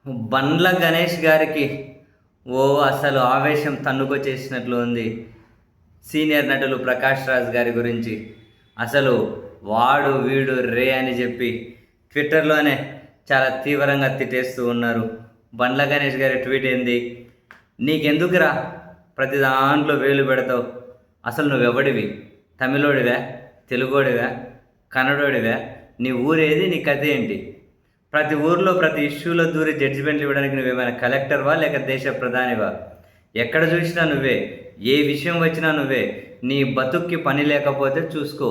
బండ్ల గణేష్ గారికి అసలు ఆవేశం తన్నుకొచ్చేసినట్లు ఉంది. సీనియర్ నటులు ప్రకాష్ రాజ్ గారి గురించి అసలు వాడు వీడు రే అని చెప్పి ట్విట్టర్లోనే చాలా తీవ్రంగా తిట్టేస్తూ ఉన్నారు. బండ్ల గణేష్ గారి ట్వీట్ ఏంది? నీకెందుకురా ప్రతి దాంట్లో వేలు పెడతావు? అసలు నువ్వెవడివి? తమిళోడివా, తెలుగోడివా, కన్నడోడివా? నీ ఊరేది? నీ కథ ఏంటి? ప్రతి ఊర్లో ప్రతి ఇష్యూలో దూరి జడ్జిమెంట్లు ఇవ్వడానికి నువ్వేమైనా కలెక్టర్వా లేక దేశ ప్రధానివా? ఎక్కడ చూసినా నువ్వే, ఏ విషయం వచ్చినా నువ్వే. నీ బతుక్కి పని లేకపోతే చూసుకో,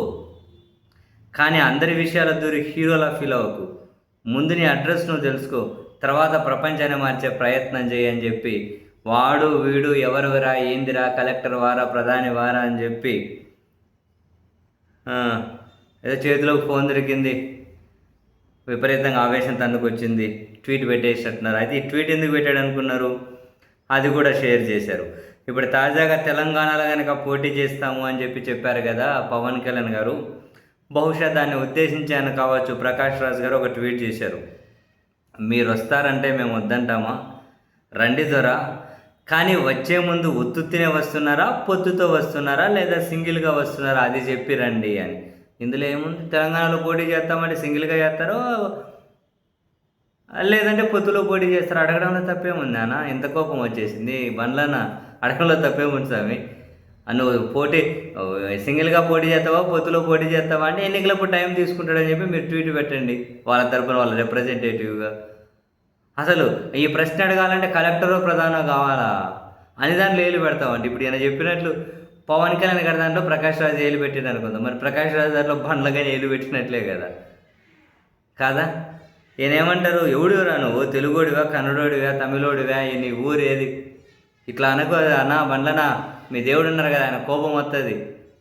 కానీ అందరి విషయాల దూరి హీరోలా ఫీల్ అవ్వకు. ముందు నీ అడ్రస్ నువ్వు తెలుసుకో, తర్వాత ప్రపంచాన్ని మార్చే ప్రయత్నం చేయి అని చెప్పి వాడు వీడు ఎవరురా, ఏందిరా, కలెక్టర్ వారా, ప్రధాని వారా అని చెప్పి ఏదో చేతిలోకి ఫోన్ దొరికింది, విపరీతంగా ఆవేశం తన్నుకొచ్చింది, ట్వీట్ పెట్టేసినట్టున్నారు. అయితే ఈ ట్వీట్ ఎందుకు పెట్టాడు అనుకున్నారు? అది కూడా షేర్ చేశారు. ఇప్పుడు తాజాగా తెలంగాణలో కనుక పోటీ చేస్తాము అని చెప్పారు కదా పవన్ కళ్యాణ్ గారు. బహుశా దాన్ని ఉద్దేశించాను కావచ్చు ప్రకాష్ రాజ్ గారు ఒక ట్వీట్ చేశారు. మీరు వస్తారంటే మేము వద్దంటామా? రండి దొరా, కానీ వచ్చే ముందు ఉత్తుత్తినే వస్తున్నారా, పొత్తుతో వస్తున్నారా, లేదా సింగిల్గా వస్తున్నారా అది చెప్పి రండి అని. ఇందులో ఏముంది? తెలంగాణలో పోటీ చేస్తామంటే సింగిల్గా చేస్తారో లేదంటే పొత్తులో పోటీ చేస్తారో అడగడంలో తప్పేముంది అన్న? ఎంత కోపం వచ్చేసింది బండ్లన్న? అడగడంలో తప్పేముంది స్వామి? నువ్వు పోటీ సింగిల్గా పోటీ చేస్తావా, పొత్తులో పోటీ చేస్తావా అంటే ఎన్నికలప్పుడు టైం తీసుకుంటాడని చెప్పి మీరు ట్వీట్ పెట్టండి వాళ్ళ తరపున, వాళ్ళ రిప్రజెంటేటివ్గా. అసలు ఈ ప్రశ్న అడగాలంటే కలెక్టరో ప్రధానో కావాలా అని దాంట్లో ఏలు పెడతామండి. ఇప్పుడు ఈయన చెప్పినట్లు పవన్ కళ్యాణ్ గారి దాంట్లో ప్రకాష్ రాజ్ ఏలు పెట్టింది అనుకుందాం, మరి ప్రకాష్ రాజ్ దాంట్లో బండ్లగానే ఏలు పెట్టినట్లే కదా కాదా? ఈయన ఏమంటారు? ఎవడివరా నువ్వు? తెలుగోడివా, కన్నడోడివా, తమిళోడివా, నీ ఊరు ఏది? ఇట్లా అనుకో అన్న బండ్లనా, మీ దేవుడు ఉన్నారు కదా, ఆయన కోపం వస్తుంది.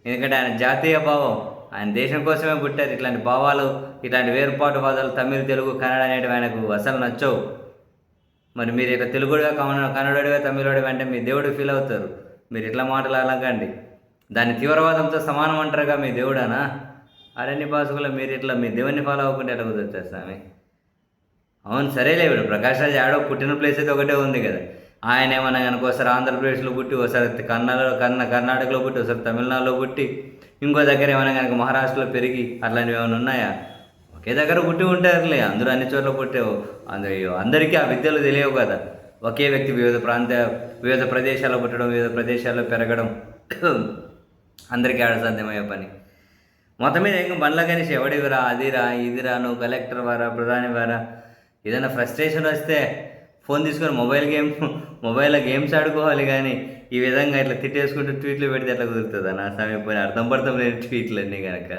ఎందుకంటే ఆయన జాతీయ భావం, ఆయన దేశం కోసమే పుట్టారు. ఇట్లాంటి భావాలు, ఇట్లాంటి వేరుపాటువాదాలు తమిళ, తెలుగు, కన్నడ అనేటివి ఆయనకు అసలు నచ్చవు. మరి మీరు ఇట్లా తెలుగుడిగా కన్నడోడిగా, తమిళోడిగా అంటే మీ దేవుడు ఫీల్ అవుతారు. మీరు ఇట్లా మాటలు అలాగండి, దాన్ని తీవ్రవాదంతో సమానం అంటారుగా మీ దేవుడానా? అరణ్య భాషకులు మీరు ఇట్లా మీ దేవుడిని ఫాలో అవ్వకుంటే ఎట్లా కుదురుతారు స్వామి? అవును సరేలే, ఇప్పుడు ప్రకాష్ రాజ్ ఆడో పుట్టిన ప్లేస్ అయితే ఒకటే ఉంది కదా. ఆయన ఏమన్నా కనుక ఒకసారి ఆంధ్రప్రదేశ్లో పుట్టి, ఒకసారి కర్ణాటకలో పుట్టి, ఒకసారి తమిళనాడులో పుట్టి, ఇంకో దగ్గర ఏమైనా కనుక మహారాష్ట్రలో పెరిగి అట్లాంటివి ఏమైనా ఉన్నాయా? ఒకే దగ్గర పుట్టి ఉంటారులే, అందరూ అన్ని చోట్ల పుట్టేవు. అందరికీ ఆ విద్యలు తెలియవు కదా. ఒకే వ్యక్తి వివిధ ప్రదేశాల్లో పుట్టడం, వివిధ ప్రదేశాల్లో పెరగడం అందరికీ ఆడ సాధ్యమయ్యే పని. మొత్తం మీద ఇంకా బండ్ల గణేష్ ఎవడివిరా, అదిరా, ఇదిరా, నువ్వు కలెక్టర్ వారా, ప్రధాని వారా? ఏదైనా ఫ్రస్ట్రేషన్ వస్తే ఫోన్ తీసుకొని మొబైల్లో గేమ్స్ ఆడుకోవాలి, కానీ ఈ విధంగా ఇట్లా తిట్టేసుకుంటూ ట్వీట్లు పెడితే ఎట్లా కుదురుతుందా నా సమయం? పోయిన అర్థం పడతాం లేని ట్వీట్లు అన్నీ కనుక.